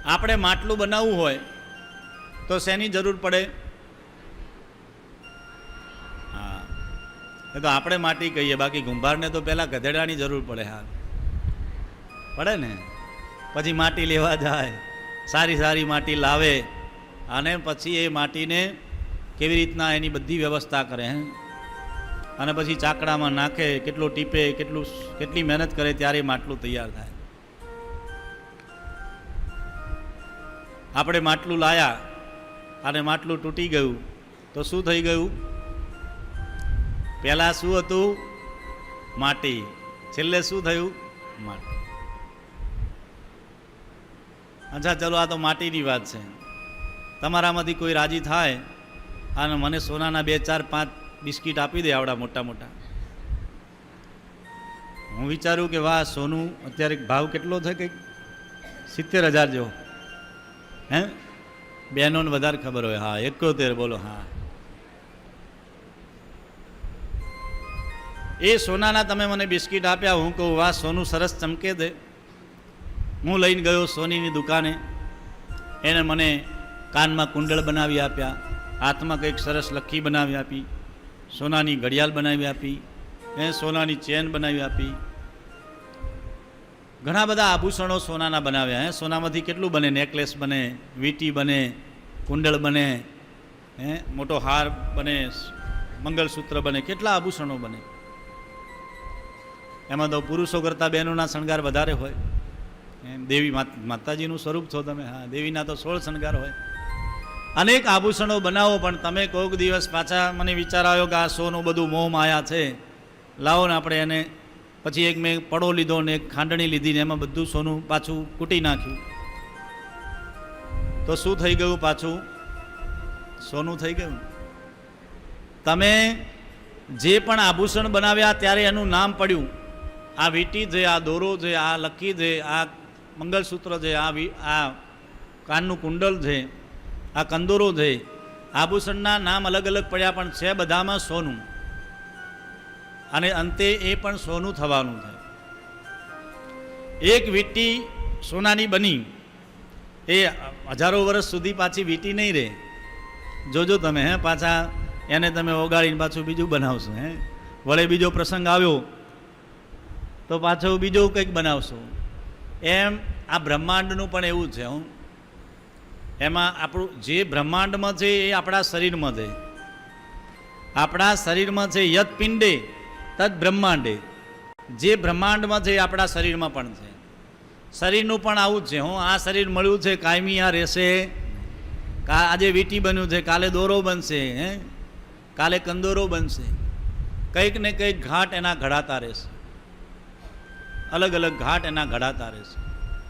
આપણે માટલું બનાવવું હોય તો શેની જરૂર પડે? હા, એ તો આપણે માટી કહીએ, બાકી કુંભારને તો પહેલાં ગધેડાની જરૂર પડે. હા, પડે ને. પછી માટી લેવા જાય, સારી સારી માટી લાવે, અને પછી એ માટીને કેવી રીતના એની બધી વ્યવસ્થા કરે, અને પછી ચાકડામાં નાખે, કેટલો ટીપે, કેટલી મહેનત કરે, ત્યારે માટલું તૈયાર થાય. આપણે માટલું લાયા અને માટલું તૂટી ગયું તો શું થઈ ગયું? પહેલાં શું હતું? માટી. છેલ્લે શું થયું? માટી. અચ્છા, ચલો, આ તો માટીની વાત છે. તમારામાંથી કોઈ રાજી થાય અને મને સોનાના 2, 4, 5 બિસ્કીટ આપી દે, આવડા મોટા મોટા. હું વિચારું કે વાહ, સોનું અત્યારે ભાવ કેટલો છે? કંઈક 70,000 જેવો. હે, બહેનોને વધારે ખબર હોય. હા, 71, બોલો. હા, એ સોનાના તમે મને બિસ્કીટ આપ્યા. હું કહું વાહ, સોનું સરસ ચમકે છે. હું લઈને ગયો સોનીની દુકાને. એને મને કાનમાં કુંડળ બનાવી આપ્યા, હાથમાં કંઈક સરસ લખી બનાવી આપી, સોનાની ઘડિયાળ બનાવી આપી, સોનાની ચેન બનાવી આપી. ઘણા બધા આભૂષણો સોનાના બનાવ્યા. સોનામાંથી કેટલું બને? નેકલેસ બને, વીંટી બને, કુંડળ બને, મોટો હાર બને, મંગલસૂત્ર બને, કેટલા આભૂષણો બને. એમાં તો પુરુષો કરતાં બહેનોના શણગાર વધારે હોય. દેવી માતાજીનું સ્વરૂપ છો તમે. હા, દેવીના તો 16 શણગાર હોય. અનેક આભૂષણો બનાવો, પણ તમે કોઈક દિવસ પાછા મને વિચાર આવ્યો કે આ સોનું બધું મોહ માયા છે, લાવો ને આપણે એને. પછી એક મેં પડો લીધો ને એક ખાંડણી લીધી ને એમાં બધું સોનું પાછું કૂટી નાખ્યું. તો શું થઈ ગયું? પાછું સોનું થઈ ગયું. તમે જે પણ આભૂષણ બનાવ્યા ત્યારે એનું નામ પડ્યું. આ વીંટી છે, આ દોરો છે, આ લકી છે, આ મંગલસૂત્ર છે, આ કાનનું કુંડલ છે, આ કંદોરો છે. આભૂષણના નામ અલગ અલગ પડ્યા, પણ છે બધામાં સોનું. અને અંતે એ પણ સોનું થવાનું છે. એક વીંટી સોનાની બની એ હજારો વર્ષ સુધી પાછી વીંટી નહીં રહે. જોજો તમે. પાછા એને તમે ઓગાળીને પાછું બીજું બનાવશો. વળે બીજો પ્રસંગ આવ્યો તો પાછો બીજો કંઈક બનાવશો. એમ આ બ્રહ્માંડનું પણ એવું છે. એમાં આપણું જે બ્રહ્માંડમાં છે એ આપણા શરીરમાં છે. આપણા શરીરમાં છે યત પિંડે તદ બ્રહ્માંડે. જે બ્રહ્માંડમાં છે એ આપણા શરીરમાં પણ છે. શરીરનું પણ આવું જ છે. આ શરીર મળ્યું છે, કાયમી આ રહેશે. આજે વીંટી બન્યું છે, કાલે દોરો બનશે, કાલે કંદોરો બનશે. કંઈક ને કંઈક ઘાટ એના ઘડાતા રહેશે. અલગ અલગ ઘાટ એના ઘડાતા રહેશે.